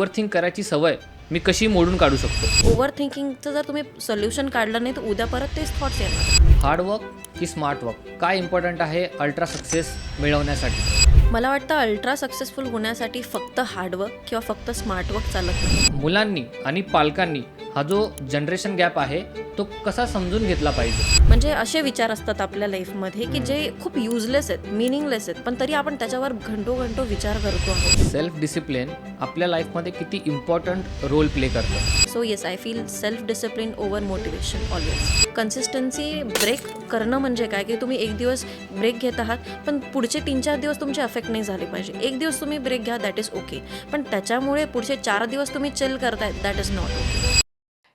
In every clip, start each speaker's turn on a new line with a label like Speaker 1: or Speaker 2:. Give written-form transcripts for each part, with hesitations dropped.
Speaker 1: Overthink करायची सवय मी कशी मोडून काढू शकतो?
Speaker 2: ओव्हर थिंकिंगचं जर तुम्ही सोल्युशन काढलं नाही तर उद्या परत तेच थॉट्स येणार.
Speaker 1: हार्ड वर्क की स्मार्ट वर्क, काय इम्पॉर्टंट आहे अल्ट्रा सक्सेस मिळवण्यासाठी?
Speaker 2: मला वाटतं अल्ट्रा सक्सेसफुल होण्यासाठी फक्त हार्डवर्क किंवा फक्त स्मार्ट वर्क चालत नाही.
Speaker 1: मुलांनी आणि पालकांनी हा जो जनरेशन गॅप आहे तो कसा समजून घेतला पाहिजे?
Speaker 2: म्हणजे असे विचार असतात आपल्या लाईफमध्ये की जे खूप युजलेस आहेत, मिनिंगलेस आहेत, पण तरी आपण त्याच्यावर घंटो विचार करतो आहोत.
Speaker 1: सेल्फ डिसिप्लिन आपल्या लाईफमध्ये किती इम्पॉर्टंट रोल प्ले करतं?
Speaker 2: So yes, I feel self discipline over motivation always. Consistency break करणं म्हणजे काय की तुम्ही एक दिवस ब्रेक घेत आहात पण पुढचे 3-4 दिवस तुमचे अफेक्ट नाही झाले पाहिजे. एक दिवस तुम्ही ब्रेक घ्या, दॅट इज ओके, पण त्याच्यामुळे पुढचे 4 दिवस तुम्ही चिल करताय, that is not okay.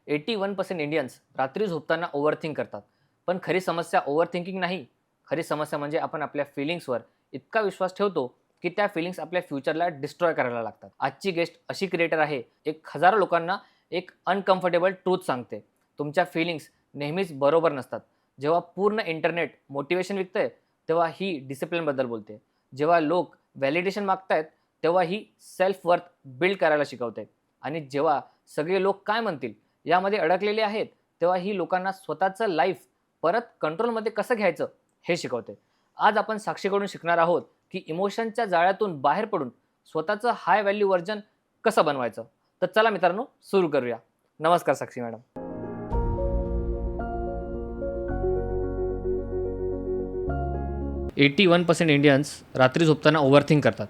Speaker 1: 81% Indians रात्री झोपताना ओव्हरथिंक करतात. पण खरी समस्या ओव्हरथिंकिंग नाही. खरी समस्या म्हणजे आपण आपल्या फिलिंग्सवर इतका विश्वास ठेवतो की त्या फिलिंग्स आपल्या फ्युचरला डिस्ट्रॉय करायला लागतात. आजची गेस्ट अशी क्रिएटर आहे, एक हजारो लोकांना एक अनकम्फर्टेबल ट्रूथ सांगते. तुमच्या फिलिंग्स नेहमीच बरोबर नसतात. जेव्हा पूर्ण इंटरनेट मोटिवेशन विकतंय तेव्हा ही डिसिप्लिनबद्दल बोलते. जेव्हा लोक व्हॅलिडेशन मागतायत तेव्हा ही सेल्फ वर्थ बिल्ड करायला शिकवते. आणि जेव्हा सगळे लोक काय म्हणतील यामध्ये अडकलेले आहेत तेव्हा ही लोकांना स्वतःचं लाईफ परत कंट्रोलमध्ये कसं घ्यायचं हे शिकवते. आज आपण साक्षीकडून शिकणार आहोत की इमोशनच्या जाळ्यातून बाहेर पडून स्वतःचं हाय व्हॅल्यू व्हर्जन कसं बनवायचं. तर चला मित्रांनो, सुरू करूया. नमस्कार साक्षी मॅडम. 81% इंडियन्स रात्री झोपताना ओव्हरथिंक करतात.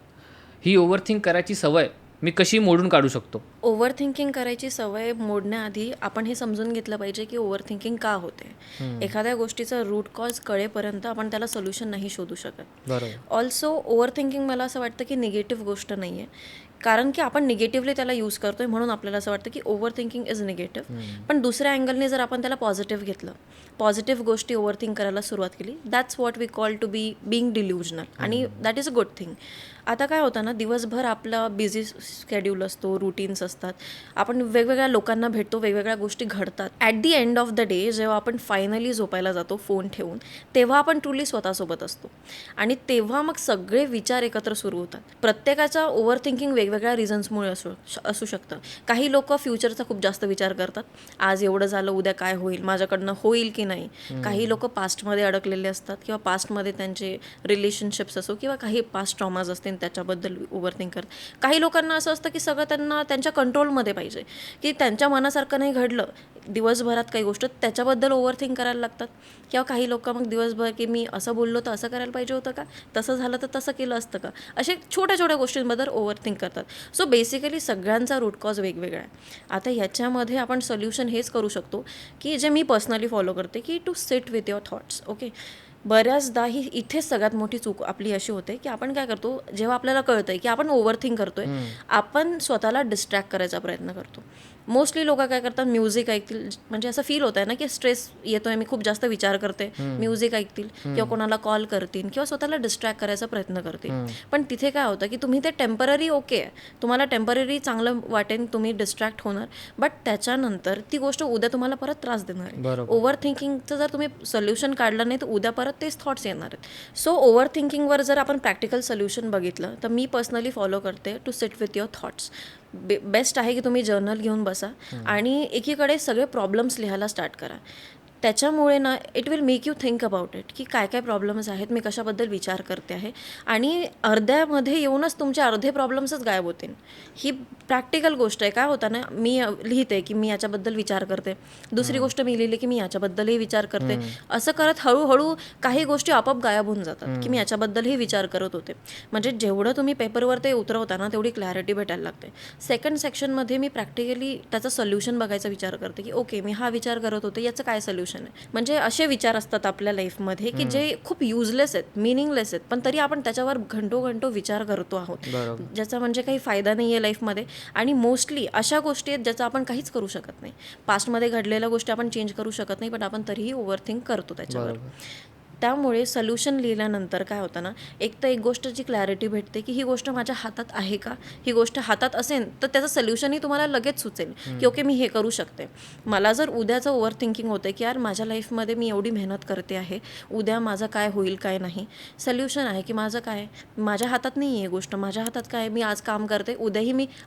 Speaker 1: ही ओव्हरथिंक करायची सवय मी कशी मोडून काढू शकतो?
Speaker 2: ओव्हर थिंकिंग करायची सवय मोडण्याआधी आपण हे समजून घेतलं पाहिजे की ओव्हर थिंकिंग का होते. एखाद्या गोष्टीचा रूट कॉज कळेपर्यंत आपण त्याला सोल्युशन नाही शोधू शकत.
Speaker 1: बरोबर.
Speaker 2: ऑल्सो ओव्हर थिंकिंग मला असं वाटतं की निगेटिव्ह गोष्ट नाही आहे, कारण की आपण निगेटिव्हली त्याला यूज करतोय म्हणून आपल्याला असं वाटतं की ओव्हर थिंकिंग इज निगेटिव्ह. पण दुसऱ्या अँगलने जर आपण त्याला पॉझिटिव्ह घेतलं, पॉझिटिव्ह गोष्टी ओव्हर थिंक करायला सुरुवात केली, that's what we call to be being delusional, आणि that is a good thing. आता काय होतं ना, दिवसभर आपला बिझी स्केड्यूल असतो, रुटीन्स असतात, आपण वेगवेगळ्या लोकांना भेटतो, वेगवेगळ्या गोष्टी घडतात. At the end of the day जेव्हा आपण फायनली झोपायला जातो फोन ठेवून, तेव्हा आपण ट्रुली स्वतःसोबत असतो आणि तेव्हा मग सगळे विचार एकत्र सुरू होतात. प्रत्येकाचा ओव्हर थिंकिंग वेगवेगळ्या रिझन्समुळे असू शकतं. काही लोक फ्युचरचा खूप जास्त विचार करतात, आज एवढं झालं उद्या काय होईल, माझ्याकडनं होईल की नाही. काही लोक पास्टमध्ये अडकलेले असतात किंवा पास्टमध्ये त्यांचे रिलेशनशिप्स असो किंवा काही पास्ट ट्रॉमाज असतील त्याच्याबद्दल ओव्हर थिंक करतात. काही लोकांना असं असतं की सगळं त्यांना त्यांच्या कंट्रोलमध्ये पाहिजे, की त्यांच्या मनासारखं नाही घडलं दिवसभरात काही गोष्ट, त्याच्याबद्दल ओव्हर थिंक करायला लागतात. किंवा काही लोक मग दिवसभर की मी असं बोललो तर असं करायला पाहिजे होतं का, तसं झालं तर तसं केलं असतं का, असे छोट्या छोट्या गोष्टींबद्दल ओव्हर थिंक करतात. सो बेसिकली सगळ्यांचा रूट कॉज वेगवेगळा आहे. आता याच्यामध्ये आपण सोल्युशन हेच करू शकतो की जे मी पर्सनली फॉलो करते, की to sit with your thoughts. Okay, बऱ्याचदा ही इथेच सगळ्यात मोठी चूक आपली अशी होते की आपण काय करतो, जेव्हा आपल्याला कळतं आहे की आपण ओव्हर थिंक करतोय, आपण स्वतःला डिस्ट्रॅक्ट करायचा प्रयत्न करतो. मोस्टली लोक काय करतात, म्युझिक ऐकतील, म्हणजे असं फील होत आहे ना की स्ट्रेस येतोय, मी खूप जास्त विचार करते, म्युझिक ऐकतील किंवा कोणाला कॉल करतील किंवा स्वतःला डिस्ट्रॅक्ट करायचा प्रयत्न करतील. पण तिथे काय होतं की तुम्ही ते टेम्पररी ओके आहे, तुम्हाला टेम्पररी चांगलं वाटेल, तुम्ही डिस्ट्रॅक्ट होणार, बट त्याच्यानंतर ती गोष्ट उद्या तुम्हाला परत त्रास देणार आहे. ओव्हर थिंकिंगचं जर तुम्ही सोल्युशन काढलं नाही तर उद्या परत तेच थॉट्स येणार आहेत. सो ओव्हर थिंकिंगवर जर आपण प्रॅक्टिकल सोल्युशन बघितलं तर मी पर्सनली फॉलो करते to sit with your thoughts. Best आहे की तुम्ही जर्नल घेऊन बसा आणि एकीकडे सगळे प्रॉब्लेम्स लिहायला स्टार्ट करा. त्याच्यामुळे ना it will make you think about it, की काय काय प्रॉब्लेम्स आहेत, मी कशाबद्दल विचार करते आहे, आणि अर्ध्यामध्ये येऊनच तुमचे अर्धे प्रॉब्लेम्सच गायब होतील. ही प्रॅक्टिकल गोष्ट आहे. काय होतं ना, मी लिहिते की मी याच्याबद्दल विचार करते, दुसरी गोष्ट मी लिहिली की मी याच्याबद्दलही विचार करते, असं करत हळूहळू काही गोष्टी आपोआप गायब होऊन जातात की मी याच्याबद्दलही विचार करत होते. म्हणजे जेवढं तुम्ही पेपरवर ते उतरवता ना तेवढी क्लॅरिटी भेटायला लागते. सेकंड सेक्शनमध्ये मी प्रॅक्टिकली त्याचं सोल्युशन बघायचा विचार करते की ओके, मी हा विचार करत होते, याचं काय सोल्युशन आहे. म्हणजे असे विचार असतात आपल्या लाईफमध्ये की जे खूप युजलेस आहेत, मिनिंगलेस आहेत, पण तरी आपण त्याच्यावर घंटो विचार करतो आहोत, ज्याचा म्हणजे काही फायदा नाही आहे लाईफमध्ये. आणि मोस्टली अशा गोष्टी आहेत ज्याचा आपण काहीच करू शकत नाही. पास्टमध्ये घडलेल्या गोष्टी आपण चेंज करू शकत नाही, पण आपण तरीही ओव्हरथिंक करतो त्याच्यावर. त्यामुळे सोल्युशन लिहिल्यानंतर काय होतं ना, एक तर एक गोष्टची क्लॅरिटी भेटते की ही गोष्ट माझ्या हातात आहे का. ही गोष्ट हातात असेल तर त्याचं सोल्युशनही तुम्हाला लगेच सुचेल की ओके मी हे करू शकते. मला जर उद्याचं ओव्हर थिंकिंग होतं की यार माझ्या लाईफमध्ये मी एवढी मेहनत करते आहे, उद्या माझं काय होईल काय नाही, सोल्युशन आहे की माझं काय, माझ्या हातात नाही आहे गोष्ट, माझ्या हातात काय, मी आज काम करते,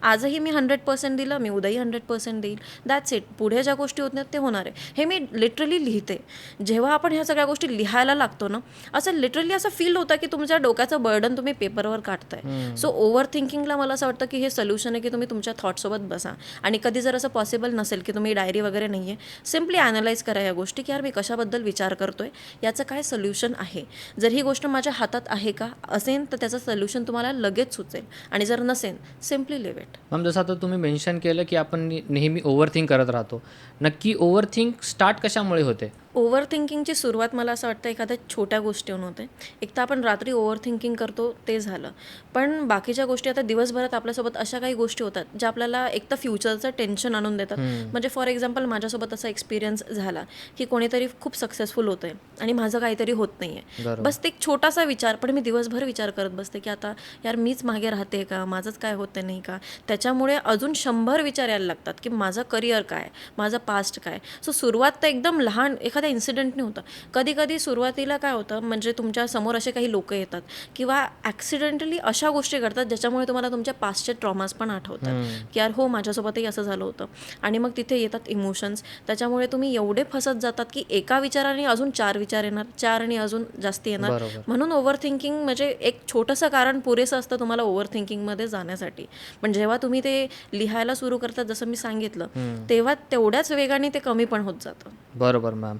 Speaker 2: आजही मी 100% दिलं, मी उद्याही 100% देईल, दॅट्स इट. पुढे ज्या गोष्टी होत नाहीत ते होणार आहे, हे मी लिटरली लिहिते. जेव्हा आपण ह्या सगळ्या गोष्टी लिहायला लागतो ना, असं लिटरली असं फील होतं की तुमच्या डोक्याचं बर्डन तुम्ही पेपरवर काढताय. सो ओव्हर थिंकिंगला मला असं वाटतं की हे सोल्युशन आहे की तुम्ही तुमच्या थॉटसोबत बसा आणि कधी जर असं पॉसिबल नसेल की तुम्ही डायरी वगैरे नाही आहे, सिम्पली ॲनालाइज करा या गोष्टी की यार मी कशाबद्दल विचार करतोय, याचं काय सोल्युशन आहे. जर ही गोष्ट माझ्या हातात आहे का असेल तर त्याचं सोल्युशन तुम्हाला लगेच सुचेल आणि जर नसेल सिम्पली लिव्ह इट.
Speaker 1: मॅम, जसं आता तुम्ही मेन्शन केलं की आपण नेहमी ओव्हर थिंक करत राहतो. नक्की ओव्हर थिंक स्टार्ट कशामुळे होते?
Speaker 2: ओव्हर थिंकिंगची सुरुवात मला असं वाटतं एखाद्या छोट्या गोष्टीहून होते. एक तर आपण रात्री ओव्हर थिंकिंग करतो ते झालं, पण बाकीच्या गोष्टी आता दिवसभरात आपल्यासोबत अशा काही गोष्टी होतात ज्या आपल्याला एक तर फ्युचरचं टेन्शन आणून देतात. म्हणजे फॉर एक्झाम्पल माझ्यासोबत असा एक्सपिरियन्स झाला की कोणीतरी खूप सक्सेसफुल होतं आहे आणि माझं काहीतरी होत नाही आहे. बस ते एक छोटासा विचार, पण मी दिवसभर विचार करत बसते की आता यार मीच मागे राहते का, माझंच काय होतं नाही का. त्याच्यामुळे अजून 100 विचार यायला लागतात की माझं करिअर काय, माझं पास्ट काय. सो सुरुवात तर एकदम लहान एखाद्या इन्सिडेंटने होतं. कधी कधी सुरुवातीला काय होतं म्हणजे तुमच्या समोर असे काही लोक येतात किंवा ॲक्सिडेंटली अशा गोष्टी घडतात ज्याच्यामुळे तुम्हाला तुमच्या पास्टचे ट्रॉमास पण आठवतात की यार हो माझ्यासोबतही असं झालं होतं. आणि मग तिथे येतात इमोशन्स, त्याच्यामुळे तुम्ही एवढे फसत जातात की एका विचाराने अजून 4 विचार येणार, 4 आणि अजून जास्ती येणार. म्हणून ओव्हर थिंकिंग म्हणजे एक छोटंसं कारण पुरेसं असतं तुम्हाला ओव्हर थिंकिंगमध्ये जाण्यासाठी. पण जेव्हा तुम्ही ते लिहायला सुरू करता जसं मी सांगितलं तेव्हा तेवढ्याच वेगाने ते कमी पण होत जातं.
Speaker 1: बरोबर मॅम.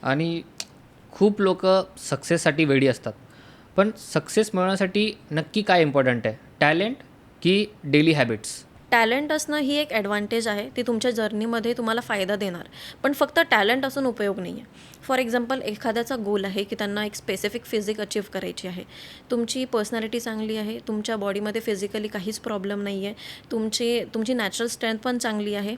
Speaker 1: आणि खूप लोक सक्सेससाठी वेडी असतात, पण सक्सेस मिळवण्यासाठी नक्की काय इम्पॉर्टंट आहे, टॅलेंट की डेली हॅबिट्स?
Speaker 2: टॅलेंट असणं ही एक ॲडव्हान्टेज आहे, ती तुमच्या जर्नीमध्ये तुम्हाला फायदा देणार. पण फक्त टॅलेंट असून उपयोग नाही आहे. फॉर एक्झाम्पल एखाद्याचा गोल आहे की त्यांना एक स्पेसिफिक फिजिक अचीव करायची आहे, तुमची पर्सनॅलिटी चांगली आहे, तुमच्या बॉडीमध्ये फिजिकली काहीच प्रॉब्लेम नाही आहे, तुमची नॅचरल स्ट्रेंथ पण चांगली आहे,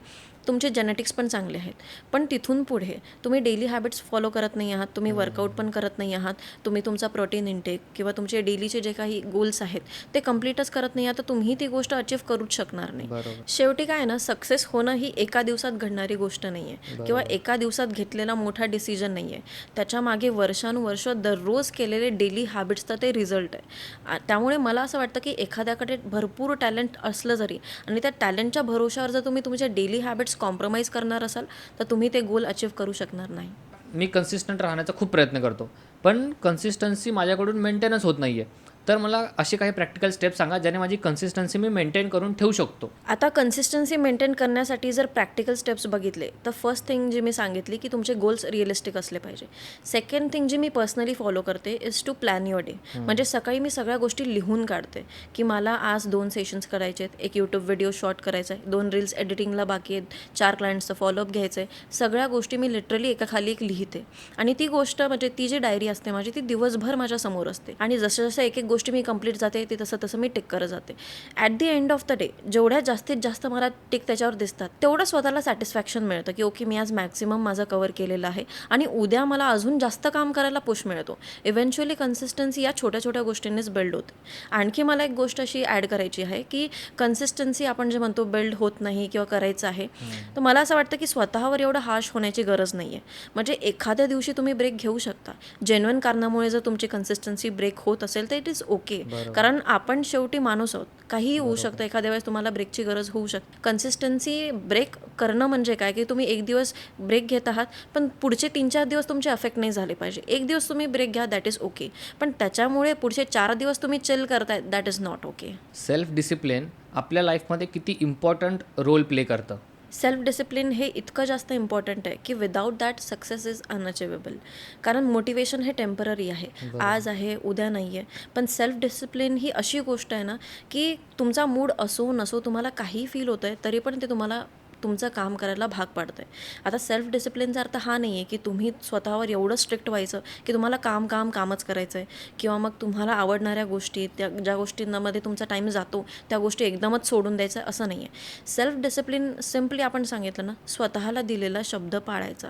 Speaker 2: तुमचे जेनेटिक्स पण चांगले आहेत, पण तिथून पुढे तुम्ही डेली हॅबिट्स फॉलो करत नाही आहात, तुम्ही वर्कआउट पण करत नाही आहात, तुम्ही तुमचा प्रोटीन इंटेक किंवा तुमचे डेलीचे जे काही गोल्स आहेत ते कम्प्लीटच करत नाही आहात, तर तुम्ही ती गोष्ट अचीव करूच शकणार नाही. शेवटी काय ना, सक्सेस होणं ही एका दिवसात घडणारी गोष्ट नाही आहे किंवा एका दिवसात घेतलेला मोठा डिसिजन नाही आहे. त्याच्यामागे वर्षानुवर्ष दररोज केलेले डेली हॅबिट्सचा ते रिझल्ट आहे. त्यामुळे मला असं वाटतं की एखाद्याकडे भरपूर टॅलेंट असलं जरी आणि त्या टॅलेंटच्या भरोशावर जर तुम्ही तुमच्या डेली हॅबिट्स कॉम्प्रोमाइज करणार असाल तर तुम्ही ते गोल अचीव करू शकणार नाही.
Speaker 1: मी कन्सिस्टंट राहण्याचा खूप प्रयत्न करतो, पण कन्सिस्टन्सी माझ्याकडून मेंटेनच होत नाही आहे. तर मला असे काही प्रॅक्टिकल स्टेप्स सांगा ज्याने माझी कन्सिस्टन्सी मी मेंटेन करून ठेवू शकतो.
Speaker 2: आता कन्सिस्टन्सी मेंटेन करण्यासाठी जर प्रॅक्टिकल स्टेप्स बघितले तर फर्स्ट थिंग जी मी सांगितली की तुमचे गोल्स रिअलिस्टिक असले पाहिजे. सेकंड थिंग जी मी पर्सनली फॉलो करते is to plan your day. म्हणजे सकाळी मी सगळ्या गोष्टी लिहून काढते की मला आज 2 सेशन्स करायचे आहेत, एक यूट्यूब व्हिडिओ शॉर्ट करायचा आहे, 2 रील्स एडिटिंगला बाकी आहेत, 4 क्लायंट्सचं फॉलोअप घ्यायचं आहे. सगळ्या गोष्टी मी लिटरली एकाखाली एक लिहिते आणि ती गोष्ट म्हणजे ती जी डायरी असते माझी ती दिवसभर माझ्या समोर असते आणि जसं जसं एक एक गोष्टी मी कंप्लीट जाते ते तसं तसं मी टिक करत जाते. At the end of the day जेवढ्या जास्तीत जास्त मला टिक त्याच्यावर दिसतात तेवढं स्वतःला सॅटिस्फॅक्शन मिळतं की ओके मी आज मॅक्सिमम माझं कव्हर केलेलं आहे आणि उद्या मला अजून जास्त काम करायला पुश मिळतो. इव्हेंच्युअली कन्सिस्टन्सी या छोट्या छोट्या गोष्टींनीच बिल्ड होते. आणखी मला एक गोष्ट अशी ॲड करायची आहे की कन्सिस्टन्सी आपण जे म्हणतो बिल्ड होत नाही किंवा करायचं आहे, तर मला असं वाटतं की स्वतःवर एवढं हार्श होण्याची गरज नाही आहे. म्हणजे एखाद्या दिवशी तुम्ही ब्रेक घेऊ शकता. जेन्युइन कारणामुळे जर तुमची कन्सिस्टन्सी ब्रेक होत असेल तर इट इज ओके. कारण आपण शेवटी माणूस आहोत, काहीही होऊ शकतं. एखाद्या वेळेस तुम्हाला ब्रेकची गरज होऊ शकते. कन्सिस्टन्सी ब्रेक करणं म्हणजे काय की तुम्ही एक दिवस ब्रेक घेत आहात पण पुढचे 3-4 दिवस तुमचे अफेक्ट नाही झाले पाहिजे. एक दिवस तुम्ही ब्रेक घ्या, दॅट इज ओके, पण त्याच्यामुळे पुढचे 4 दिवस तुम्ही चिल करताय, that is not okay.
Speaker 1: Self discipline आपल्या लाईफमध्ये किती इम्पॉर्टंट रोल प्ले करतं?
Speaker 2: सेल्फ डिसिप्लिन हे इतकं जास्त इम्पॉर्टंट आहे की विदाऊट दॅट सक्सेस इज अनअचिवेबल. कारण मोटिवेशन हे टेम्पररी आहे, आज आहे उद्या नाही आहे, पण सेल्फ डिसिप्लिन ही अशी गोष्ट आहे ना की तुमचा मूड असो नसो, तुम्हाला काही फील होतं आहे तरी पण ते तुमचं काम करायला भाग पाडतं आहे. आता सेल्फ डिसिप्लिनचा अर्थ हा नाही आहे की तुम्ही स्वतःवर एवढं स्ट्रिक्ट व्हायचं की तुम्हाला कामच करायचं आहे, किंवा मग तुम्हाला आवडणाऱ्या गोष्टी, त्या ज्या गोष्टींमध्ये तुमचा टाईम जातो त्या गोष्टी एकदमच सोडून द्यायचं, असं नाही आहे. सेल्फ डिसिप्लिन सिम्पली आपण सांगितलं ना, स्वतःला दिलेला शब्द पाळायचा.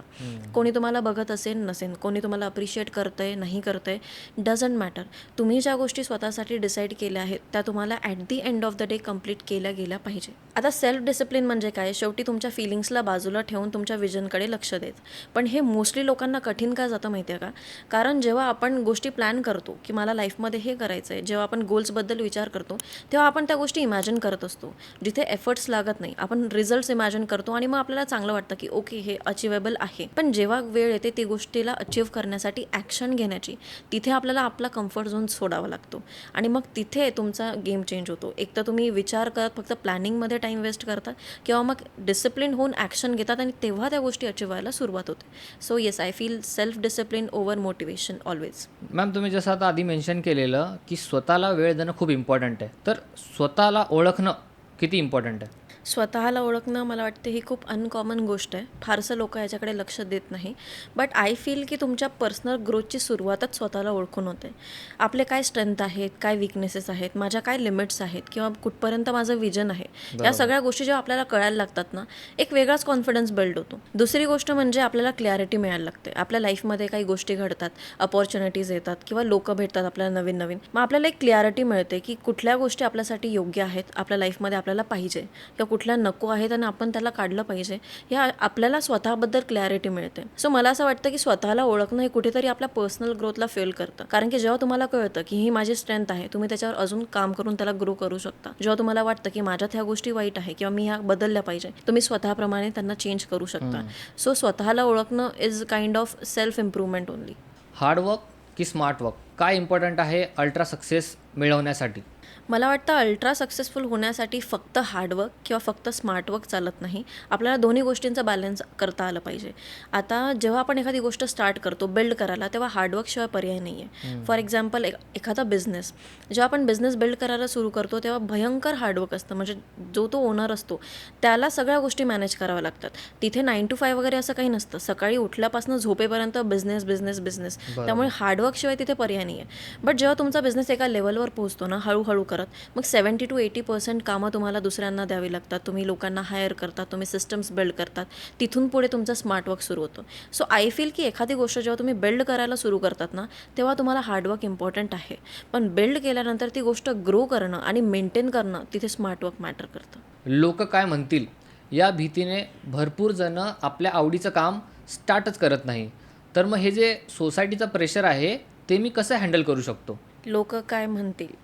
Speaker 2: कोणी तुम्हाला बघत असेल नसेल, कोणी तुम्हाला अप्रिशिएट करतंय नाही करतंय, डझंट मॅटर. तुम्ही ज्या गोष्टी स्वतःसाठी डिसाईड केल्या आहेत त्या तुम्हाला at the end of the day complete केल्या गेल्या पाहिजे. आता सेल्फ डिसिप्लिन म्हणजे काय? शेवटी तुमच्या फिलिंग्सला बाजूला ठेवून तुमच्या विजनकडे लक्ष द्यायचं. पण हे मोस्टली लोकांना कठीण का जातं माहिती आहे का? कारण जेव्हा आपण गोष्टी प्लॅन करतो की मला लाईफमध्ये हे करायचं आहे, जेव्हा आपण गोल्सबद्दल विचार करतो तेव्हा आपण त्या गोष्टी इमॅजिन करत असतो जिथे एफर्ट्स लागत नाही. आपण रिझल्ट्स इमॅजिन करतो आणि मग आपल्याला चांगलं वाटतं की ओके हे अचिवेबल आहे. पण जेव्हा वेळ येते ती गोष्टीला अचीव करण्यासाठी ॲक्शन घेण्याची, तिथे आपल्याला आपला कम्फर्ट झोन सोडावा लागतो आणि मग तिथे तुमचा गेम चेंज होतो. एक तर तुम्ही विचार करत फक्त प्लॅनिंगमध्ये टाईम वेस्ट करतात, किंवा मग डिसिप्लिन होऊन ॲक्शन घेतात आणि तेव्हा त्या गोष्टी अचीव व्हायला सुरुवात होते. So yes, I feel self discipline over motivation always.
Speaker 1: Ma'am, तुम्ही जसं आता आधी मेन्शन केलेलं की स्वतःला वेळ देणं खूप इम्पॉर्टंट आहे, तर स्वतःला ओळखणं किती इम्पॉर्टंट आहे?
Speaker 2: स्वतःला ओळखणं मला वाटते ही खूप अनकॉमन गोष्ट आहे. फारसं लोक याच्याकडे लक्ष देत नाही. बट आय फील की तुमच्या पर्सनल ग्रोथची सुरुवातच स्वतःला ओळखून होते. आपले काय स्ट्रेंथ आहेत, काय विकनेसेस आहेत, माझ्या काय लिमिट्स आहेत, किंवा कुठपर्यंत माझं विजन आहे, या सगळ्या गोष्टी जेव्हा आपल्याला कळायला लागतात ना, एक वेगळाच कॉन्फिडन्स बिल्ड होतो. दुसरी गोष्ट म्हणजे आपल्याला क्लॅरिटी मिळायला लागते. आपल्या लाईफमध्ये काही गोष्टी घडतात, अपॉर्च्युनिटीज येतात किंवा लोक भेटतात आपल्याला नवीन नवीन, मग आपल्याला एक क्लॅरिटी मिळते की कुठल्या गोष्टी आपल्यासाठी योग्य आहेत, आपल्या लाईफमध्ये आपल्याला पाहिजे, किंवा कुठल्या नको आहेत आणि आपण त्याला काढलं पाहिजे, या आपल्याला स्वतःबद्दल क्लॅरिटी मिळते. सो मला असं वाटतं की स्वतःला ओळखणं हे कुठेतरी आपल्या पर्सनल ग्रोथला फेल करतं. कारण की जेव्हा तुम्हाला कळतं की ही माझी स्ट्रेंथ आहे, तुम्ही त्याच्यावर अजून काम करून त्याला ग्रो करू शकता. जेव्हा तुम्हाला वाटतं की माझ्यात ह्या गोष्टी वाईट आहे किंवा मी ह्या बदलल्या पाहिजे, तुम्ही स्वतःप्रमाणे त्यांना चेंज करू शकता. सो स्वतःला ओळखणं is kind of self improvement only.
Speaker 1: Hard work की स्मार्ट वर्क, काय इम्पॉर्टंट आहे अल्ट्रा सक्सेस मिळवण्यासाठी?
Speaker 2: मला वाटतं अल्ट्रा सक्सेसफुल होण्यासाठी फक्त हार्डवर्क किंवा फक्त स्मार्टवर्क चालत नाही. आपल्याला दोन्ही गोष्टींचा बॅलन्स करता आलं पाहिजे. आता जेव्हा आपण एखादी गोष्ट स्टार्ट करतो बिल्ड करायला, तेव्हा हार्डवर्कशिवाय पर्याय नाही आहे. फॉर एक्झाम्पल, एखादा बिझनेस, जेव्हा आपण बिझनेस बिल्ड करायला सुरू करतो तेव्हा भयंकर हार्डवर्क असतं. म्हणजे जो तो ओनर असतो त्याला सगळ्या गोष्टी मॅनेज कराव्या लागतात. तिथे 9 to 5 वगैरे असं काही नसतं. सकाळी उठल्यापासून झोपेपर्यंत बिझनेस बिझनेस बिझनेस. त्यामुळे हार्डवर्कशिवाय तिथे पर्याय नाही आहे. बट जेव्हा तुमचा बिझनेस एका लेवलवर पोहोचतो ना, हळूहळू करत, मग 70 to 80% कामं तुम्हाला दुसऱ्यांना द्यावी लागतात. तुम्ही लोकांना हायर करतात, तुम्ही सिस्टम्स बिल्ड करतात, तिथून पुढे तुमचं स्मार्टवर्क सुरू होतं. सो आय फील की एखादी गोष्ट जेव्हा तुम्ही बिल्ड करायला सुरू करतात ना, तेव्हा तुम्हाला हार्डवर्क इम्पॉर्टंट आहे. पण बिल्ड केल्यानंतर ती गोष्ट ग्रो करणं आणि मेंटेन करणं, तिथे स्मार्टवर्क मॅटर करतं.
Speaker 1: लोक काय म्हणतील या भीतीने भरपूर जण आपल्या आवडीचं काम स्टार्टच करत नाही. तर मग हे जे सोसायटीचं प्रेशर आहे ते मी कसं हँडल करू शकतो?
Speaker 2: लोक काय म्हणतील,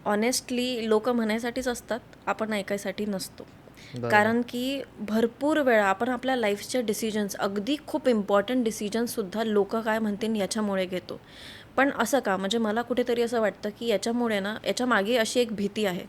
Speaker 2: ऑनेस्टली लोक म्हणायसाठीच असतात, आपण ऐकायसाठी नसतो. कारण की भरपूर वेळा आपण आपल्या लाईफच्या डिसिजन्स, अगदी खूप इम्पॉर्टंट डिसिजन्ससुद्धा लोक काय म्हणतील याच्यामुळे घेतो. पण असं का? म्हणजे मला कुठेतरी असं वाटतं की याच्यामुळे ना, याच्या मागे अशी एक भीती आहे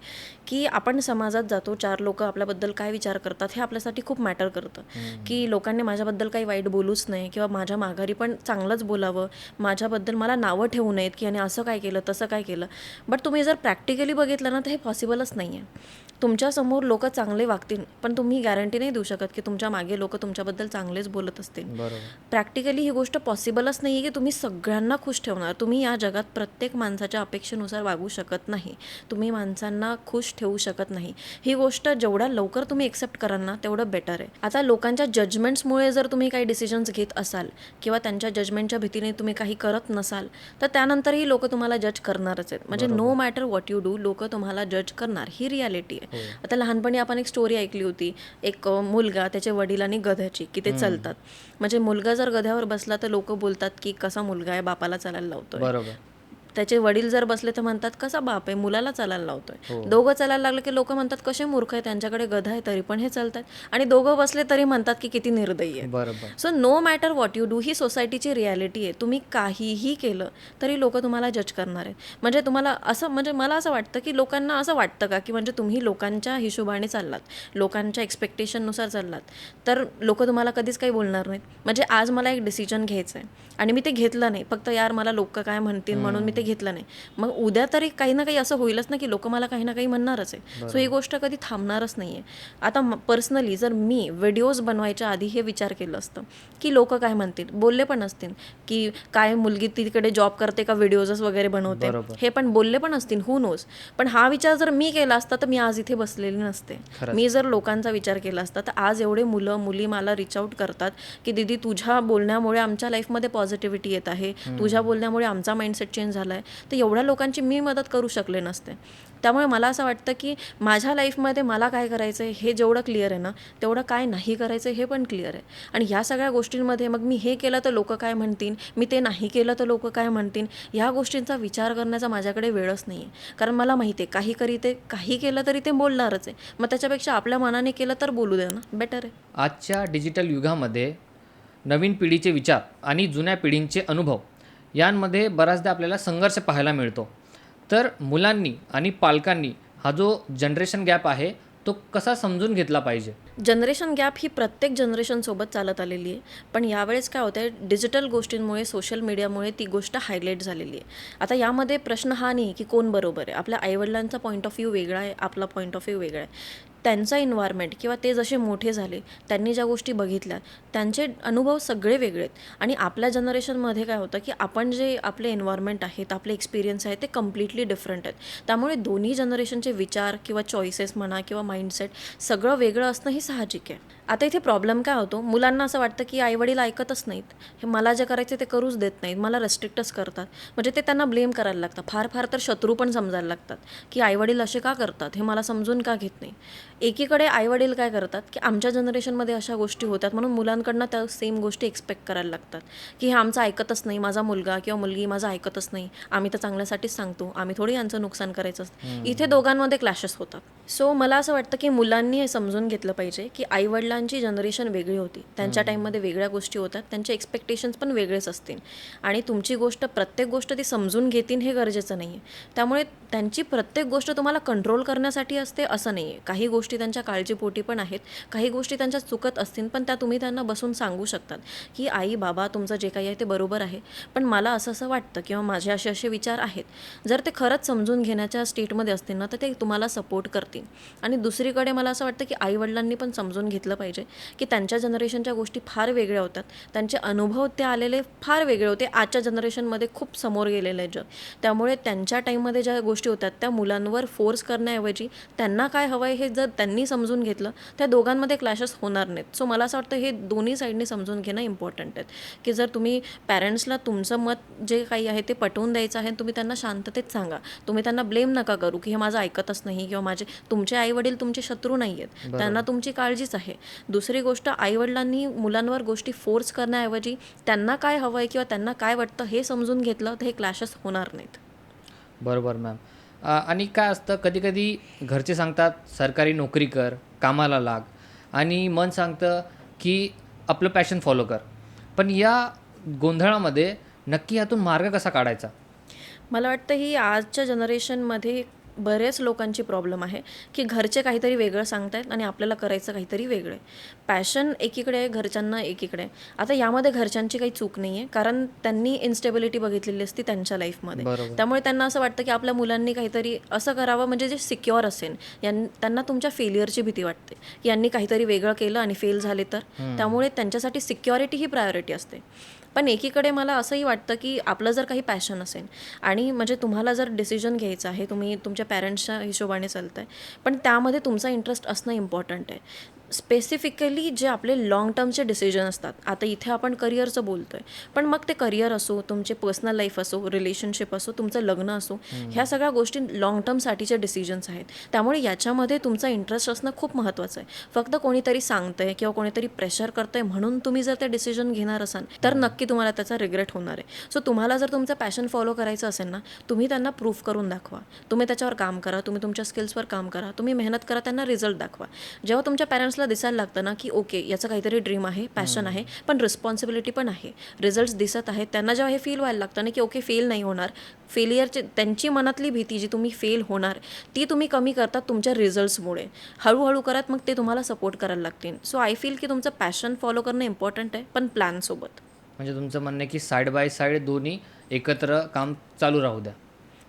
Speaker 2: की आपण समाजात जातो, 4 लोक आपल्याबद्दल काय विचार करतात हे आपल्यासाठी खूप मॅटर करतं. की लोकांनी माझ्याबद्दल काही वाईट बोलूच नाही, किंवा माझ्या माघारी पण चांगलंच बोलावं, माझ्याबद्दल मला नावं ठेवू नयेत की याने असं काय केलं तसं काय केलं. बट तुम्ही जर प्रॅक्टिकली बघितलं ना, तर हे पॉसिबलच नाही आहे. तुमच्यासमोर लोक चांगले वागतील, पण तुम्ही गॅरंटी नाही देऊ शकत की तुमच्या मागे लोक तुमच्याबद्दल चांगलेच बोलत असतील.
Speaker 1: बरोबर.
Speaker 2: प्रॅक्टिकली ही गोष्ट पॉसिबलच नाही आहे की तुम्ही सगळ्यांना खुश ठेवणार. तुम्ही या जगात प्रत्येक माणसाच्या अपेक्षेनुसार वागू शकत नाही. तुम्ही माणसांना खुश ठेवू शकत नाही. ही गोष्ट जेवढ्या लवकर तुम्ही एक्सेप्ट कराल ना, तेवढं बेटर आहे. आता लोकांच्या जजमेंट्समुळे जर तुम्ही काही डिसिजन्स घेत असाल किंवा त्यांच्या जजमेंटच्या भीतीने तुम्ही काही करत नसाल, तर त्यानंतरही लोक तुम्हाला जज करणारच आहेत. म्हणजे no matter what you do, लोक तुम्हाला जज करणार, ही रियालिटी आहे. आता लहानपणी आपण एक स्टोरी ऐकली होती, एक मुलगा, त्याच्या वडिलांनी गध्याची, की ते चालतात. म्हणजे मुलगा जर गध्यावर बसला तर लोक बोलतात की कसा मुलगा आहे, बापाला चालायला लावतोय.
Speaker 1: बरोबर.
Speaker 2: त्याचे वडील जर बसले तर म्हणतात कसा बाप आहे, मुलाला चालायला लावतोय. दोघं चालायला लागले की लोक म्हणतात कसे मूर्ख आहे, त्यांच्याकडे गधा आहे तरी पण हे चालतात. आणि दोघं बसले तरी म्हणतात की किती निर्दयी आहे.
Speaker 1: बरोबर.
Speaker 2: So no matter what you do, ही सोसायटीची रियालिटी आहे. तुम्ही काहीही केलं तरी लोक तुम्हाला जज करणार आहेत. म्हणजे तुम्हाला असं, म्हणजे मला असं वाटतं की लोकांना असं वाटतं का की म्हणजे तुम्ही लोकांच्या हिशोबाने चाललात, लोकांच्या एक्सपेक्टेशननुसार चाललात, तर लोक तुम्हाला कधीच काही बोलणार नाहीत. म्हणजे आज मला एक डिसिजन घ्यायचं आहे आणि मी ते घेतलं नाही, फक्त यार मला लोक काय म्हणतील म्हणून मी ते ते घेतलं नाही, मग उद्या तरी काही ना काही असं होईलच ना की लोक मला काही ना काही म्हणणारच आहे. सो ही गोष्ट कधी थांबणारच नाही आहे. आता पर्सनली जर मी व्हिडिओज बनवायच्या आधी हे विचार केलं असतं की लोक काय म्हणतील, बोलले पण असतील की काय मुलगी तिकडे जॉब करते का व्हिडिओज वगैरे बनवते, हे पण बोलले पण असतील, हू नोज. पण हा विचार जर मी केला असता तर मी आज इथे बसलेली नसते. मी जर लोकांचा विचार केला असता तर आज एवढे मुलं मुली मला रिच आउट करतात की दीदी तुझ्या बोलण्यामुळे आमच्या लाईफमध्ये पॉझिटिव्हिटी येत आहे, तुझ्या बोलण्यामुळे आमचा माइंडसेट चेंज झाला आहे, तर एवढ्या लोकांची मी मदत करू शकले नसते. त्यामुळे मला असं वाटतं की माझ्या लाईफमध्ये मला काय करायचं आहे हे जेवढं क्लिअर आहे ना, तेवढं काय नाही करायचं हे पण क्लिअर आहे. आणि ह्या सगळ्या गोष्टींमध्ये मग मी हे केलं तर लोक काय म्हणतील, मी ते नाही केलं तर लोक काय म्हणतील, ह्या गोष्टींचा विचार करण्याचा माझ्याकडे वेळच नाही आहे. कारण मला माहिती आहे काही केलं तरी ते बोलणारच आहे. मग त्याच्यापेक्षा आपल्या मनाने केलं तर बोलू द्या ना, बेटर आहे.
Speaker 1: आजच्या डिजिटल युगामध्ये नवीन पिढीचे विचार आणि जुन्या पिढींचे अनुभव यांमध्ये बऱ्याचदा आपल्याला संघर्ष पाहायला मिळतो. तर मुलांनी आणि पालकांनी हा जो जनरेशन गॅप आहे तो कसा समजून घेतला पाहिजे?
Speaker 2: जनरेशन गॅप ही प्रत्येक जनरेशनसोबत चालत आलेली आहे. पण यावेळेस काय होतं आहे, डिजिटल गोष्टींमुळे, सोशल मीडियामुळे ती गोष्ट हायलाईट झालेली आहे. आता यामध्ये प्रश्न हा नाही की कोण बरोबर आहे. आपल्या आईवडिलांचा पॉईंट ऑफ व्ह्यू वेगळा आहे, आपला पॉईंट ऑफ व्ह्यू वेगळा आहे. त्यांचा एन्व्हायरमेंट किंवा ते जसे मोठे झाले, त्यांनी ज्या गोष्टी बघितल्या, त्यांचे अनुभव सगळे वेगळे आहेत. आणि आपल्या जनरेशनमध्ये काय होतं की आपण जे आपले एन्व्हायरमेंट आहेत, आपले एक्सपिरियन्स आहेत, ते कम्प्लिटली डिफरंट आहेत. त्यामुळे दोन्ही जनरेशनचे विचार किंवा चॉईसेस म्हणा किंवा माइंडसेट सगळं वेगळं असणं हे साहजिक आहे. आता इथे प्रॉब्लेम काय होतो, मुलांना असं वाटतं की आईवडील ऐकतच नाहीत, हे मला जे करायचे ते करूच देत नाहीत, मला रेस्ट्रिक्टच करतात. म्हणजे ते त्यांना ब्लेम करायला लागतं. फार फार तर शत्रू पण समजायला लागतात की आईवडील असे का करतात, हे मला समजून का घेत नाही. एकीकडे आईवडील काय करतात की आमच्या जनरेशनमध्ये अशा गोष्टी होतात म्हणून मुलांकडनं त्या सेम गोष्टी एक्सपेक्ट करायला लागतात की हे आमचं ऐकतच नाही, माझा मुलगा किंवा मुलगी माझं ऐकतच नाही, आम्ही तर चांगल्यासाठीच सांगतो, आम्ही थोडी यांचं नुकसान करायचं असतं. इथे दोघांमध्ये क्लॅशेस होतात. सो मला असं वाटतं की मुलांनी हे समजून घेतलं पाहिजे की आईवडिलांची जनरेशन वेगळी होती, त्यांच्या टाईममध्ये वेगळ्या गोष्टी होतात, त्यांचे एक्सपेक्टेशन्स पण वेगळेच असतील. आणि तुमची गोष्ट, प्रत्येक गोष्ट ती समजून घेतील हे गरजेचं नाही आहे. त्यामुळे त्यांची प्रत्येक गोष्ट तुम्हाला कंट्रोल करण्यासाठी असते असं नाही आहे. काही गोष्टी त्यांच्या काळजीपोटी पण आहेत, काही गोष्टी त्यांच्या चुकत असतील, पण त्या तुम्ही त्यांना बसून सांगू शकतात की आई बाबा तुमचं जे काही आहे ते बरोबर आहे, पण मला असं असं वाटतं किंवा माझे असे असे विचार आहेत. जर ते खरंच समजून घेण्याच्या स्टेटमध्ये असतील ना, तर ते तुम्हाला सपोर्ट करतील. आणि दुसरीकडे मला असं वाटतं की आईवडिलांनी पण समजून घेतलं पाहिजे की त्यांच्या जनरेशनच्या गोष्टी फार वेगळ्या होतात, त्यांचे अनुभव ते आलेले फार वेगळे होते. आजच्या जनरेशनमध्ये खूप समोर गेलेलं आहे जग. त्यामुळे त्यांच्या टाईममध्ये ज्या गोष्टी होत्या त्या मुलांवर फोर्स करण्याऐवजी त्यांना काय हवं आहे हे जर त्यांनी समजून घेतलं, त्या दोघांमध्ये क्लॅशेस होणार नाहीत. सो मला असं वाटतं हे दोन्ही साईडनी समजून घेणं इम्पॉर्टंट आहे की जर तुम्ही पॅरेंट्सला तुमचं मत जे काही आहे ते पटवून द्यायचं आहे, तुम्ही त्यांना शांततेत सांगा. तुम्ही त्यांना ब्लेम नका करू की हे माझं ऐकतच नाही किंवा तुमचे आईवडील तुमचे शत्रू नाही आहेत, त्यांना तुमची काळजीच आहे. दुसरी गोष्ट, आईवडिलांनी मुलांवर गोष्टी फोर्स करण्याऐवजी त्यांना काय हवं आहे किंवा त्यांना काय वाटतं हे समजून घेतलं तर हे क्लॅशेस होणार नाहीत.
Speaker 1: बरोबर मॅम. आणि काय असतं, कधी कधी घरचे सांगतात सरकारी नोकरी कर, कामाला लाग, आणि मन सांगतं की आपलं पॅशन फॉलो कर. पण या गोंधळामध्ये नक्की यातून मार्ग कसा काढायचा?
Speaker 2: मला वाटतं ही आजच्या जनरेशनमध्ये बरेच लोकांची प्रॉब्लेम आहे की घरचे काहीतरी वेगळं सांगतायत आणि आपल्याला करायचं काहीतरी वेगळं आहे. पॅशन एकीकडे आहे, घरच्यांना एकीकडे आहे. आता यामध्ये घरच्यांची काही चूक नाही आहे, कारण त्यांनी इन्स्टेबिलिटी बघितलेली असती त्यांच्या लाईफमध्ये. त्यामुळे त्यांना असं वाटतं की आपल्या मुलांनी काहीतरी असं करावं म्हणजे जे सिक्युअर असेल. त्यांना तुमच्या फेलियरची भीती वाटते की यांनी काहीतरी वेगळं केलं आणि फेल झाले तर. त्यामुळे त्यांच्यासाठी सिक्युरिटी ही प्रायोरिटी असते. पण एकीकडे मला असंही वाटतं की आपलं जर काही पॅशन असेल आणि म्हणजे तुम्हाला जर डिसिजन घ्यायचं आहे, तुम्ही तुमच्या पॅरेंट्सच्या हिशोबाने चालताय, पण त्यामध्ये तुमचा इंटरेस्ट असणं इम्पॉर्टंट आहे. स्पेसिफिकली जे आपले लाँग टर्मचे डिसिजन असतात, आता इथे आपण करिअरचं बोलतो आहे, पण मग ते करिअर असो, तुमचे पर्सनल लाईफ असो, रिलेशनशिप असो, तुमचं लग्न असो, ह्या सगळ्या गोष्टी लाँग टर्मसाठीचे डिसिजन्स आहेत. त्यामुळे याच्यामध्ये तुमचा इंटरेस्ट असणं खूप महत्त्वाचं आहे. फक्त कोणीतरी सांगतंय किंवा कोणीतरी प्रेशर करतंय म्हणून तुम्ही जर ते डिसिजन घेणार असाल तर नक्की तुम्हाला त्याचा रिग्रेट होणार आहे. सो तुम्हाला जर तुमचं पॅशन फॉलो करायचं असेल ना, तुम्ही त्यांना प्रूफ करून दाखवा, तुम्ही त्याच्यावर काम करा, तुम्ही तुमच्या स्किल्सवर काम करा, तुम्ही मेहनत करा, त्यांना रिझल्ट दाखवा. जेव्हा तुमच्या पॅरेंट्सला दिसायला लागतं ना की ओके याचं काहीतरी ड्रीम आहे, पॅशन आहे, पण रिस्पॉन्सिबिलिटी पण आहे, रिझल्ट्स दिसत आहेत, त्यांना जेव्हा हे फील व्हायला लागतं ना की ओके फेल नाही होणार, फेलियरचे त्यांची मनातली भीती जी तुम्ही फेल होणार ती तुम्ही कमी करतात तुमच्या रिझल्ट्समुळे. हळूहळू करत मग ते तुम्हाला सपोर्ट करायला लागतील. सो आय फील की तुमचं पॅशन फॉलो करणं इम्पॉर्टंट आहे, पण प्लॅनसोबत.
Speaker 1: म्हणजे तुमचं म्हणणं आहे की साईड बाय साईड दोन्ही एकत्र काम चालू राहू द्या.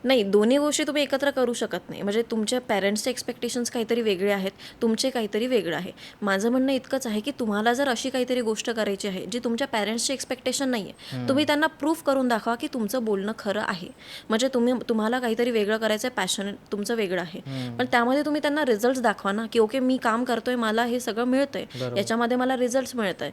Speaker 2: नाही, दोन्ही गोष्टी तुम्ही एकत्र करू शकत नाही. म्हणजे तुमच्या पॅरेंट्सचे एक्सपेक्टेशन्स काहीतरी वेगळे आहेत, तुमचे काहीतरी वेगळं आहे. माझं म्हणणं इतकंच आहे की तुम्हाला जर अशी काहीतरी गोष्ट करायची आहे जी तुमच्या पॅरेंट्सची एक्सपेक्टेशन नाही आहे, तुम्ही त्यांना प्रूफ करून दाखवा की तुमचं बोलणं खरं आहे. म्हणजे तुम्हाला काहीतरी वेगळं करायचं आहे, पॅशन तुमचं वेगळं आहे, पण त्यामध्ये तुम्ही त्यांना रिझल्ट्स दाखवा ना, की ओके मी काम करतोय, मला हे सगळं मिळतंय, याच्यामध्ये मला रिझल्ट्स मिळत आहे.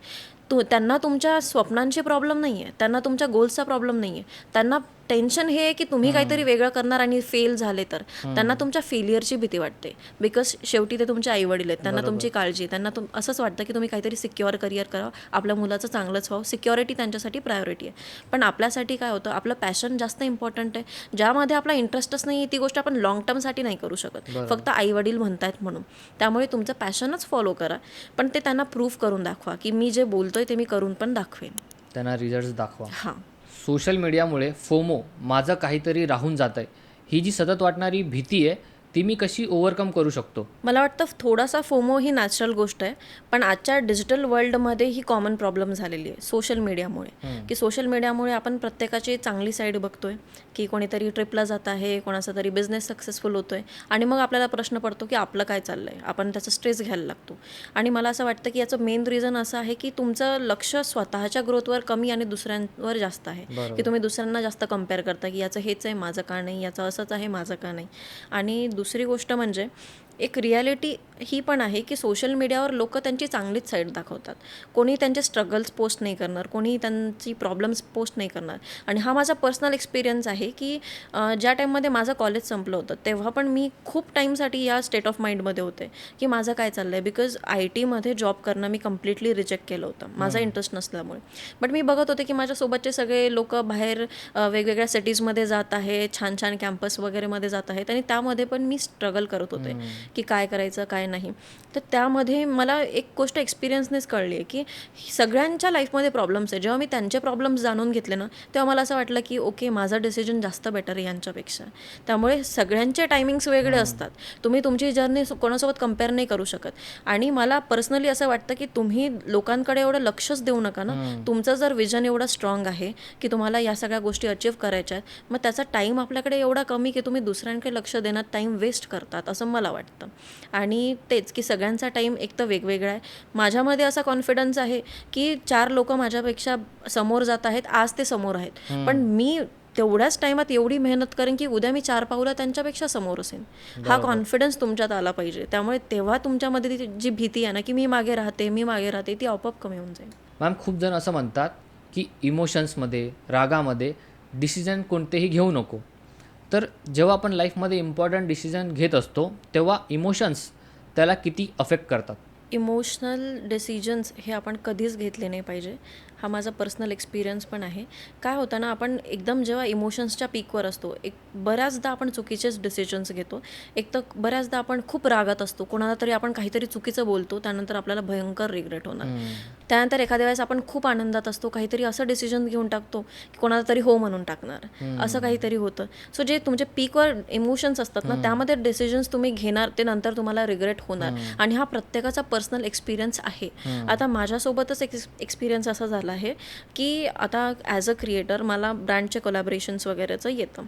Speaker 2: त्यांना तुमच्या स्वप्नांचे प्रॉब्लेम नाही आहे, त्यांना तुमच्या गोल्सचा प्रॉब्लेम नाही आहे, त्यांना टेन्शन हे आहे की तुम्ही काहीतरी वेगळं करणार आणि फेल झाले तर त्यांना तुमच्या फेलियरची भीती वाटते. बिकॉज शेवटी ते तुमचे आईवडील आहेत, त्यांना तुमची काळजी आहे, त्यांना असंच वाटतं की तुम्ही काहीतरी सिक्युअर करिअर करावं, आपल्या मुलाचं चांगलंच व्हावं, सिक्युरिटी त्यांच्यासाठी प्रायोरिटी आहे. पण आपल्यासाठी काय होतं, आपलं पॅशन जास्त इम्पॉर्टंट आहे, ज्यामध्ये आपला इंटरेस्टच नाही आहे, ती गोष्ट आपण लॉंग टर्मसाठी नाही करू शकत, फक्त आईवडील म्हणतायत म्हणून. त्यामुळे तुमचं पॅशनच फॉलो करा, पण ते त्यांना प्रूफ करून दाखवा की मी जे बोलतोय ते मी करून पण दाखवेन,
Speaker 1: त्यांना रिझल्ट्स दाखवा.
Speaker 2: हां.
Speaker 1: सोशल मीडियामुळे फोमो, माझं काहीतरी राहून जात आहे, ही जी सतत वाटणारी भीती आहे ती मी कशी ओव्हरकम करू शकतो?
Speaker 2: मला वाटतं थोडासा फोमो ही नॅचरल गोष्ट आहे, पण आजच्या डिजिटल वर्ल्डमध्ये ही कॉमन प्रॉब्लेम झालेली आहे सोशल मीडियामुळे. की सोशल मीडियामुळे आपण प्रत्येकाची चांगली साईड बघतोय, की कोणीतरी ट्रिपला जात आहे, कोणाचा तरी बिझनेस सक्सेसफुल होतोय, आणि मग आपल्याला प्रश्न पडतो की आपलं काय चाललंय, आपण त्याचा स्ट्रेस घ्यायला लागतो. आणि मला असं वाटतं की याचं मेन रिझन असं आहे की तुमचं लक्ष स्वतःच्या ग्रोथवर कमी आणि दुसऱ्यांवर जास्त आहे. की तुम्ही दुसऱ्यांना जास्त कम्पेअर करता की याचं हेच आहे, माझं का नाही, याचं असंच आहे, माझं का नाही. आणि दुसरी गोष्ट म्हणजे एक रियालिटी ही पण आहे की सोशल मीडियावर लोक त्यांची चांगलीच साईड दाखवतात. कोणी त्यांचे स्ट्रगल्स पोस्ट नाही करणार, कोणी त्यांची प्रॉब्लेम्स पोस्ट नाही करणार. आणि हा माझा पर्सनल एक्सपिरियन्स आहे की ज्या टाईममध्ये माझं कॉलेज संपलं होतं तेव्हा पण मी खूप टाईमसाठी या स्टेट ऑफ माइंडमध्ये होते की माझं काय चाललं आहे. बिकॉज IT मध्ये जॉब करणं मी कम्प्लिटली रिजेक्ट केलं होतं, माझा इंटरेस्ट नसल्यामुळे. बट मी बघत होते की माझ्यासोबतचे सगळे लोक बाहेर वेगवेगळ्या सिटीजमध्ये जात आहे, छान छान कॅम्पस वगैरेमध्ये जात आहेत, आणि त्यामध्ये पण मी स्ट्रगल करत होते की काय करायचं काय नाही. तर त्यामध्ये मला एक गोष्ट एक्सपिरियन्सनेच कळली आहे की सगळ्यांच्या लाईफमध्ये प्रॉब्लेम्स आहे. जेव्हा मी त्यांचे प्रॉब्लेम्स जाणून घेतले ना, तेव्हा मला असं वाटलं की ओके, माझा डिसिजन जास्त बेटर आहे यांच्यापेक्षा. त्यामुळे सगळ्यांचे टायमिंग्स वेगळे असतात, तुम्ही तुमची जर्नी कोणासोबत कम्पेअर नाही करू शकत. आणि मला पर्सनली असं वाटतं की तुम्ही लोकांकडे एवढं लक्षच देऊ नका ना. तुमचं जर विजन एवढं स्ट्रॉंग आहे की तुम्हाला या सगळ्या गोष्टी अचीव्ह करायच्या आहेत, मग त्याचा टाईम आपल्याकडे एवढा कमी की तुम्ही दुसऱ्यांकडे लक्ष देण्यात टाईम वेस्ट करतात असं मला वाटतं. आणि तेच की सगळ्यांचा टाईम एक तर वेगवेगळा आहे. माझ्यामध्ये असा कॉन्फिडन्स आहे की 4 लोक माझ्यापेक्षा समोर जात आहेत, आज ते समोर आहेत, पण मी तेवढ्याच टाईमात एवढी मेहनत करेन की उद्या मी 4 पावलं त्यांच्यापेक्षा समोर असेन. हा कॉन्फिडन्स तुमच्यात आला पाहिजे. त्यामुळे तेव्हा तुमच्यामध्ये ती जी भीती आहे ना की मी मागे राहते, ती आपोआप कमी होऊन जाईल.
Speaker 1: मॅम, खूप जण असं म्हणतात की इमोशन्समध्ये, रागामध्ये डिसिजन कोणतेही घेऊ नको. तर जेव्हा आपण लाईफमध्ये इम्पॉर्टंट डिसिजन घेत असतो तेव्हा इमोशन्स त्याला किती अफेक्ट करतात?
Speaker 2: इमोशनल डिसिजन्स हे आपण कधीच घेतले नाही पाहिजे. हा माझा पर्सनल एक्सपिरियन्स पण आहे. काय होतं ना, आपण एकदम जेव्हा इमोशन्सच्या पीकवर असतो, बऱ्याचदा आपण चुकीचेच डिसिजन्स घेतो. एक तर बऱ्याचदा आपण खूप रागात असतो, कोणाला तरी आपण काहीतरी चुकीचं बोलतो, त्यानंतर आपल्याला भयंकर रिग्रेट होणार. त्यानंतर एखाद्या वेळेस आपण खूप आनंदात असतो, काहीतरी असं डिसिजन घेऊन टाकतो की कोणाला तरी हो म्हणून टाकणार, असं काहीतरी होतं. सो जे तुमचे पीकवर इमोशन्स असतात ना, त्यामध्ये डिसिजन्स तुम्ही घेणार, ते नंतर तुम्हाला रिग्रेट होणार. आणि हा प्रत्येकाचा पर्सनल एक्सपिरियन्स आहे. आता माझ्यासोबतच एक्सपिरियन्स असा झाला आहे की आता ॲज अ क्रिएटर मला ब्रँडचे कोलॅबोरेशन्स वगैरेचं येतं.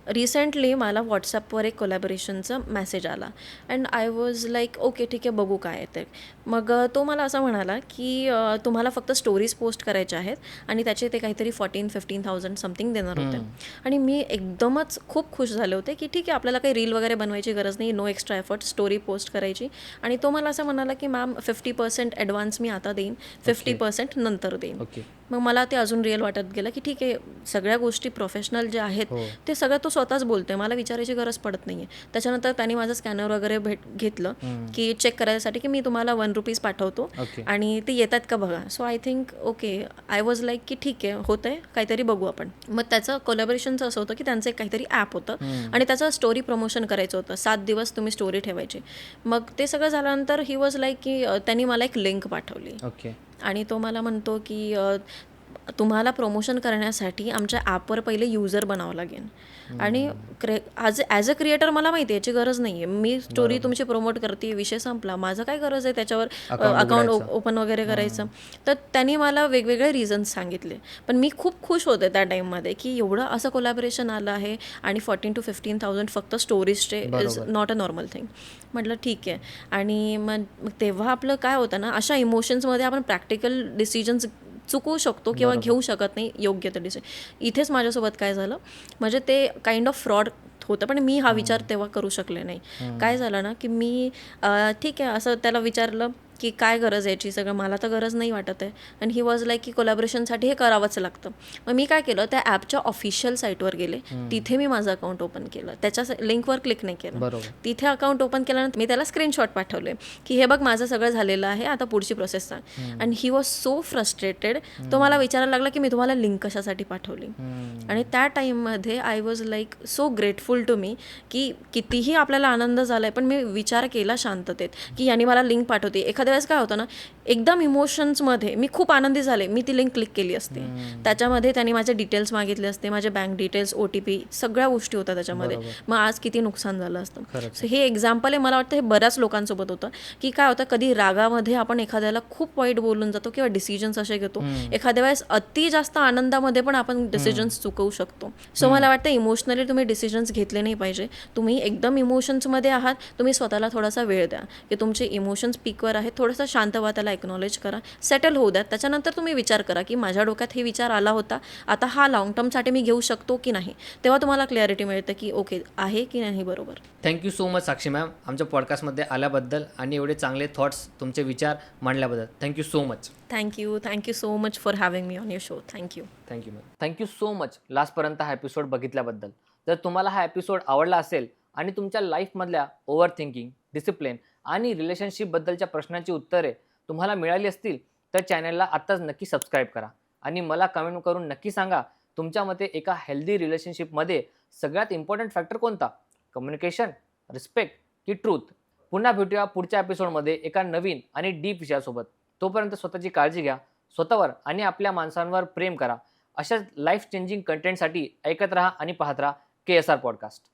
Speaker 2: रिसेंटली मला व्हॉट्सॲपवर एक कोलॅबोरेशनचा मेसेज आला and I was like okay, ठीक आहे, बघू काय आहे ते. मग तो मला असं म्हणाला की तुम्हाला फक्त स्टोरीज पोस्ट करायच्या आहेत आणि त्याचे ते काहीतरी 14-15,000 समथिंग देणार होते. आणि मी एकदमच खूप खुश झाले होते की ठीक आहे, आपल्याला काही रील वगैरे बनवायची गरज नाही, no extra effort, story post करायची. आणि तो मला असं म्हणाला की मॅम 50% ॲडव्हान्स मी आता देईन, 50% नंतर देईन. मग मला ते अजून रिअल वाटत गेलं की ठीक आहे, सगळ्या गोष्टी प्रोफेशनल जे आहेत ते सगळं तो स्वतःच बोलतोय, मला विचारायची गरज पडत नाही आहे. त्याच्यानंतर त्यांनी माझं स्कॅनर वगैरे घेतलं की चेक करायसाठी की मी तुम्हाला ₹1 पाठवतो आणि ते येतात का बघा. So I think okay, I was like की ठीक आहे, होतं आहे, काहीतरी बघू आपण. मग त्याचं कोलॅबोरेशनचं असं होतं की त्यांचं एक काहीतरी ॲप होतं आणि त्याचं स्टोरी प्रमोशन करायचं होतं. 7 दिवस तुम्ही स्टोरी ठेवायची. मग ते सगळं झाल्यानंतर ही वॉज लाईक की त्यांनी मला एक लिंक पाठवली आणि तो मला म्हणतो की तुम्हाला प्रमोशन करण्यासाठी आमच्या ॲपवर पहिले युजर बनावं लागेल आणि ॲज अ क्रिएटर मला माहिती आहे याची गरज नाही आहे. मी स्टोरी तुमची प्रमोट करते, विषय संपला. माझं काय गरज आहे त्याच्यावर अकाउंट ओपन वगैरे करायचं. तर त्यांनी मला वेगवेगळे रिझन्स सांगितले. पण मी खूप खुश होते त्या टाईममध्ये की एवढं असं कोलॅबोरेशन आलं आहे आणि 14,000 to 15,000 फक्त स्टोरीजचे is not a normal thing. म्हटलं ठीक आहे. आणि मग तेव्हा आपलं काय होतं ना, अशा इमोशन्समध्ये आपण प्रॅक्टिकल डिसिजन्स चुकवू शकतो किंवा घेऊ शकत नाही योग्य ते डिसिजन. इथेच माझ्यासोबत काय झालं, म्हणजे ते काइंड ऑफ फ्रॉड होतं. पण मी हा विचार तेव्हा करू शकले नाही. काय झालं ना की मी ठीक आहे असं त्याला विचारलं की काय गरज आहे याची, सगळं मला तर गरज नाही वाटत आहे. आणि ही वॉज लाईक की कोलॅबोरेशनसाठी हे करावंच लागतं. मग मी काय केलं, त्या ॲपच्या ऑफिशियल साईटवर गेले, तिथे मी माझं अकाउंट ओपन केलं. त्याच्या लिंकवर क्लिक नाही केलं. तिथे अकाउंट ओपन केल्यानंतर मी त्याला स्क्रीनशॉट पाठवले की हे बघ माझं सगळं झालेलं आहे, आता पुढची प्रोसेस सांग. आणि ही वॉज सो फ्रस्ट्रेटेड. तो मला विचारायला लागला की मी तुम्हाला लिंक कशासाठी पाठवली. आणि त्या टाईममध्ये I was like so grateful to me की कितीही आपल्याला आनंद झाला आहे, पण मी विचार केला शांततेत की यांनी मला लिंक पाठवते. एखाद्या वेळेस काय होतं ना, एकदम इमोशन्समध्ये मी खूप आनंदी झाले, मी ती लिंक क्लिक केली असते. त्याच्यामध्ये त्यांनी माझे डिटेल्स मागितले असते, माझे बँक डिटेल्स, OTP सगळ्या गोष्टी होत्या त्याच्यामध्ये. मग आज किती नुकसान झालं असतं. सो हे एक्झाम्पल आहे. मला वाटतं हे बऱ्याच लोकांसोबत होतं की काय होतं, कधी रागामध्ये आपण एखाद्याला खूप वाईट बोलून जातो किंवा डिसिजन्स असे घेतो. एखाद्या वेळेस अति जास्त आनंदामध्ये पण आपण डिसिजन्स चुकवू शकतो. सो मला वाटतं इमोशनली तुम्ही डिसिजन्स घेतले नाही पाहिजे. तुम्ही एकदम इमोशन्समध्ये आहात, तुम्ही स्वतःला थोडासा वेळ द्या की तुमचे इमोशन्स पीकवर आहेत, थोडंसं शांत व्हा, त्याला एक्नॉलेज करा, सेटल होऊ द्या. त्याच्यानंतर तुम्ही विचार करा की माझ्या डोक्यात हे विचार आला होता, आता हा लॉंग टर्मसाठी मी घेऊ शकतो की नाही. तेव्हा तुम्हाला क्लॅरिटी मिळते की ओके आहे की नाही बरोबर.
Speaker 1: Thank you so much Sakshi ma'am, आमच्या पॉडकास्टमध्ये आल्याबद्दल आणि एवढे चांगले थॉट्स, तुमचे विचार मांडल्याबद्दल thank you so much.
Speaker 2: Thank you so much for having me on your show. Thank you
Speaker 1: ma'am. Thank you so much लास्टपर्यंत हा एपिसोड बघितल्याबद्दल. जर तुम्हाला हा एपिसोड आवडला असेल आणि तुमच्या लाईफमधल्या ओव्हर थिंकिंग, डिसिप्लिन आणि रिलेशनशिपबद्दलच्या प्रश्नांची उत्तरे तुम्हाला मिळाली असतील तर चॅनलला आत्ताच नक्की सबस्क्राईब करा आणि मला कमेंट करून नक्की सांगा तुमच्या मते एका हेल्दी रिलेशनशिपमध्ये सगळ्यात इम्पॉर्टंट फॅक्टर कोणता, कम्युनिकेशन, रिस्पेक्ट की ट्रूथ. पुन्हा भेटूया पुढच्या एपिसोडमध्ये एका नवीन आणि डीप विषयासोबत. तोपर्यंत स्वतःची काळजी घ्या, स्वतःवर आणि आपल्या माणसांवर प्रेम करा. अशाच लाईफ चेंजिंग कंटेंटसाठी ऐकत राहा आणि पाहत राहा KSR पॉडकास्ट.